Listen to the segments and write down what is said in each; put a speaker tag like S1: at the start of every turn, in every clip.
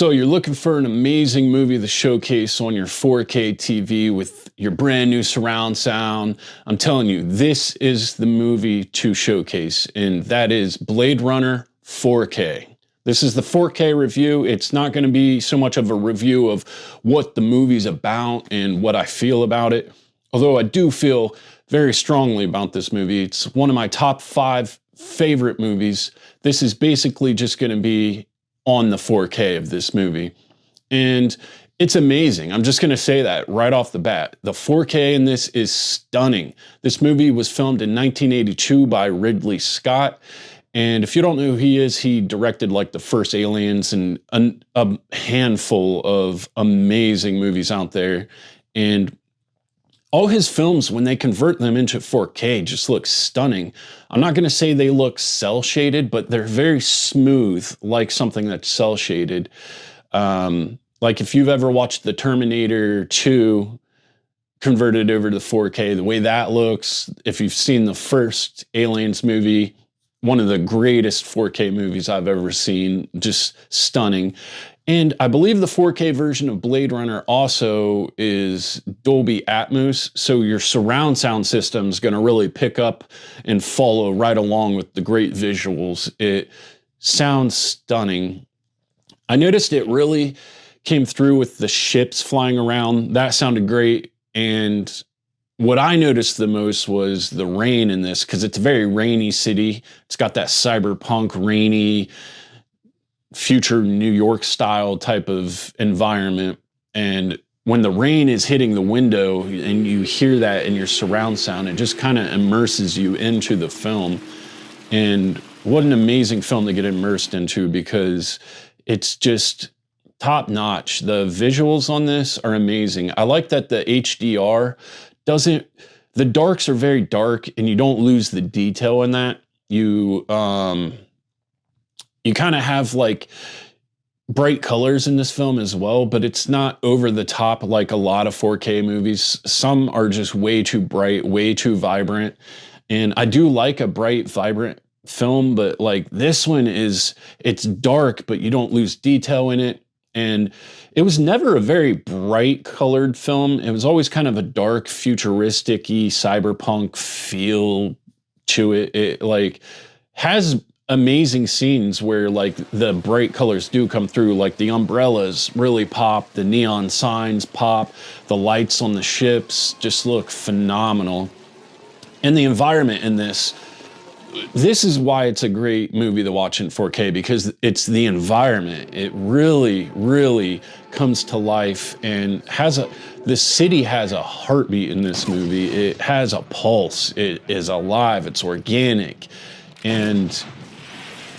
S1: So you're looking for an amazing movie to showcase on your 4K TV with your brand new surround sound. I'm telling you, this is the movie to showcase, and that is Blade Runner 4K. This is the 4K review. It's not going to be so much of a review of what the movie's about and what I feel about it, although I do feel very strongly about this movie. It's one of my top 5 favorite movies. This is basically just going to be on the 4K of this movie. And it's amazing. I'm just going to say that right off the bat. The 4K in this is stunning. This movie was filmed in 1982 by Ridley Scott. And if you don't know who he is, he directed like the first Aliens and a handful of amazing movies out there. And all his films, when they convert them into 4K, just look stunning. I'm not going to say they look cel shaded, but they're very smooth, like something that's cel shaded. Like if you've ever watched the Terminator 2 converted over to 4K, the way that looks, if you've seen the first Aliens movie, one of the greatest 4K movies I've ever seen, just stunning. And I believe the 4K version of Blade Runner also is Dolby Atmos, so your surround sound system is going to really pick up and follow right along with the great visuals. It sounds stunning. I noticed it really came through with the ships flying around. That sounded great. And what I noticed the most was the rain in this, because it's a very rainy city. It's got that cyberpunk, rainy, future New York style type of environment. And when the rain is hitting the window and you hear that in your surround sound, it just kind of immerses you into the film. And what an amazing film to get immersed into, because it's just top notch. The visuals on this are amazing. I like that the HDR doesn't, the darks are very dark and you don't lose the detail in that. You kind of have like bright colors in this film as well, but it's not over the top like a lot of 4K movies. Some are just way too bright, way too vibrant. And I do like a bright, vibrant film, but like this one it's dark, but you don't lose detail in it. And it was never a very bright colored film. It was always kind of a dark, futuristic-y, cyberpunk feel to it. It like has amazing scenes where like the bright colors do come through, like the umbrellas really pop, the neon signs pop, the lights on the ships just look phenomenal. And the environment in this is why it's a great movie to watch in 4K, because it's the environment. It really, really comes to life and the city has a heartbeat in this movie. It has a pulse. It is alive. It's organic. And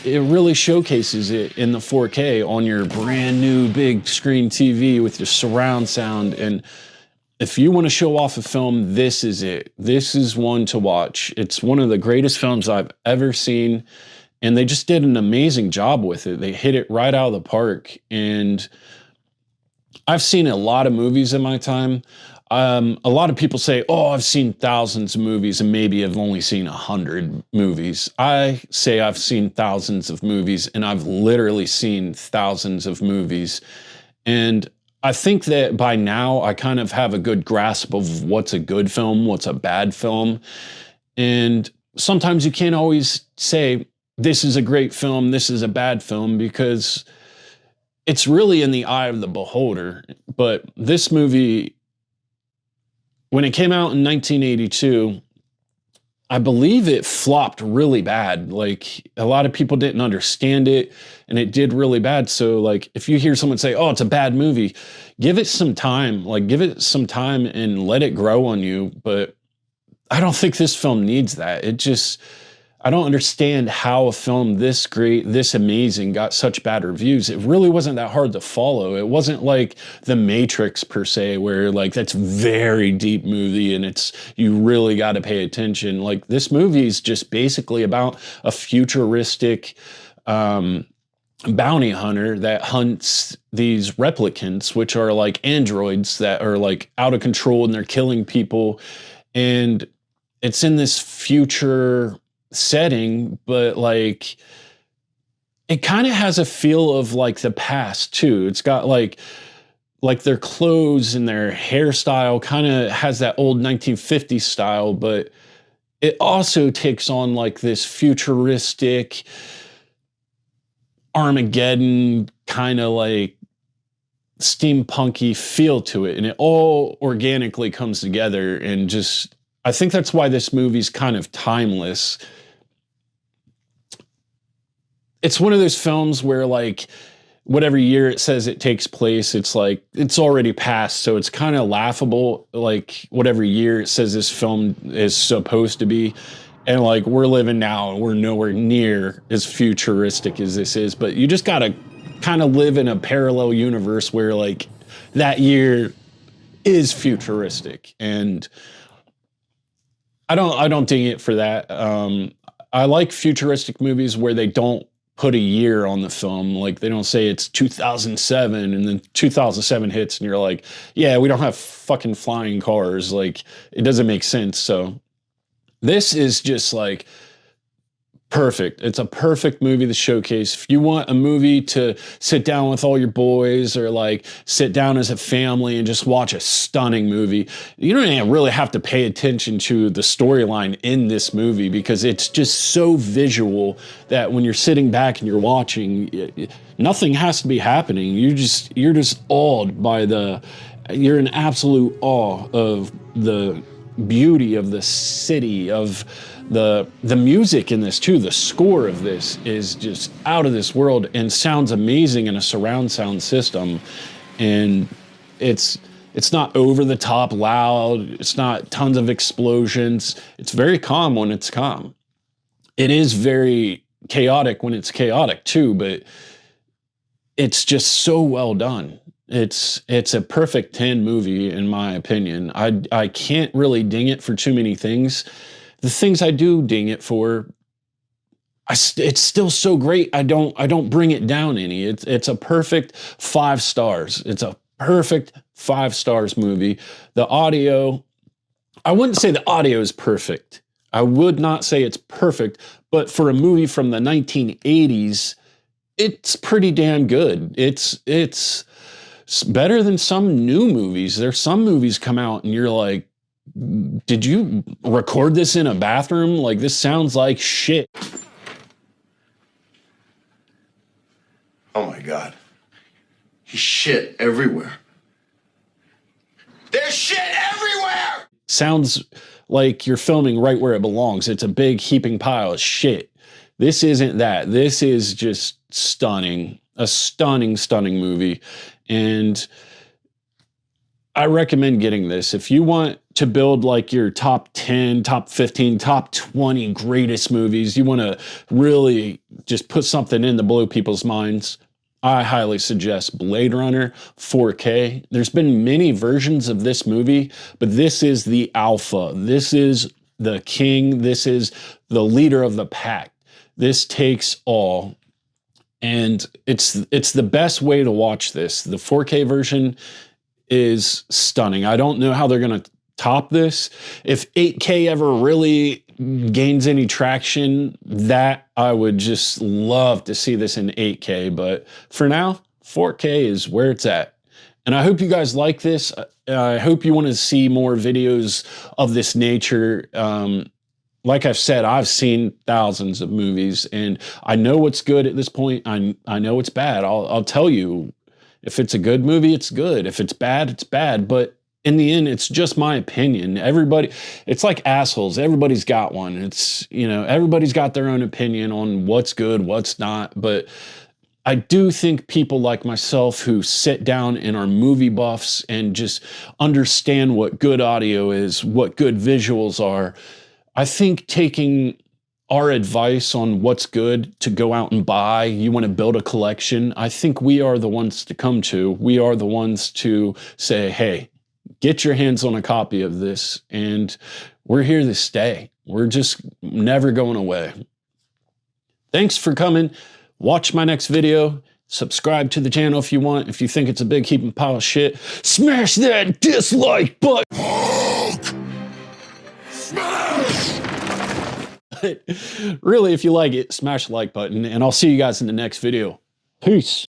S1: it really showcases it in the 4K on your brand new big screen TV with your surround sound. And if you want to show off a film, this is it. This is one to watch. It's one of the greatest films I've ever seen. And they just did an amazing job with it. They hit it right out of the park. And I've seen a lot of movies in my time. A lot of people say, oh, I've seen thousands of movies and maybe I've only seen 100 movies. I say I've seen thousands of movies, and I've literally seen thousands of movies. And I think that by now I kind of have a good grasp of what's a good film, what's a bad film. And sometimes you can't always say, this is a great film, this is a bad film, because it's really in the eye of the beholder. But this movie, when it came out in 1982, I believe it flopped really bad. Like a lot of people didn't understand it and it did really bad. So like if you hear someone say, oh, it's a bad movie, give it some time. Like give it some time and let it grow on you. But I don't think this film needs that. I don't understand how a film this great, this amazing got such bad reviews. It really wasn't that hard to follow. It wasn't like The Matrix per se, where like that's very deep movie and you really got to pay attention. Like this movie is just basically about a futuristic bounty hunter that hunts these replicants, which are like androids that are like out of control and they're killing people. And it's in this future setting, but like it kind of has a feel of like the past too. It's got like their clothes and their hairstyle kind of has that old 1950s style, but it also takes on like this futuristic Armageddon kind of like steampunky feel to it. And it all organically comes together, and just, I think that's why this movie's kind of timeless. It's one of those films where like whatever year it says it takes place, it's like it's already passed, so it's kind of laughable, like whatever year it says this film is supposed to be. And like we're living now and we're nowhere near as futuristic as this is, but you just gotta kind of live in a parallel universe where like that year is futuristic. And I don't ding it for that. I like futuristic movies where they don't put a year on the film. Like they don't say it's 2007 and then 2007 hits and you're like, yeah, we don't have fucking flying cars. Like it doesn't make sense. So this is just like perfect. It's a perfect movie to showcase. If you want a movie to sit down with all your boys or like sit down as a family and just watch a stunning movie, you don't even really have to pay attention to the storyline in this movie because it's just so visual that when you're sitting back and you're watching, nothing has to be happening. You're just awed by you're in absolute awe of the beauty of the city, of the music in this too. The score of this is just out of this world and sounds amazing in a surround sound system. And it's not over the top loud. It's not tons of explosions. It's very calm when it's calm. It is very chaotic when it's chaotic too, but it's just so well done. It's a perfect 10 movie in my opinion. I can't really ding it for too many things. The things I do ding it for, it's still so great. I don't bring it down any. It's a perfect 5 stars. It's a perfect 5 stars movie. The audio, I wouldn't say the audio is perfect. I would not say it's perfect, but for a movie from the 1980s, it's pretty damn good. It's better than some new movies. There's some movies come out and you're like, did you record this in a bathroom? Like, this sounds like shit.
S2: Oh my God. He's shit everywhere. There's shit everywhere!
S1: Sounds like you're filming right where it belongs. It's a big heaping pile of shit. This isn't that. This is just stunning. A stunning, stunning movie. And I recommend getting this. If you want to build like your top 10, top 15, top 20 greatest movies, you want to really just put something in to blow people's minds, I highly suggest Blade Runner 4K. There's been many versions of this movie, but this is the alpha. This is the king. This is the leader of the pack. This takes all. And it's the best way to watch this. The 4K version is stunning. I don't know how they're going to top this. If 8K ever really gains any traction, that I would just love to see this in 8K. But for now, 4K is where it's at. And I hope you guys like this. I hope you want to see more videos of this nature. Like I've said, I've seen thousands of movies and I know what's good at this point. I know it's bad. I'll tell you, if it's a good movie, it's good. If it's bad, it's bad. But in the end, it's just my opinion. Everybody, it's like assholes. Everybody's got one. It's, everybody's got their own opinion on what's good, what's not. But I do think people like myself who sit down and are movie buffs and just understand what good audio is, what good visuals are, I think taking our advice on what's good to go out and buy, you want to build a collection, I think we are the ones to come to. We are the ones to say, hey, get your hands on a copy of this. And we're here to stay. We're just never going away. Thanks for coming. Watch my next video. Subscribe to the channel if you want. If you think it's a big heaping pile of shit, smash that dislike button. Hulk! Smash! But really, if you like it, smash the like button, and I'll see you guys in the next video. Peace.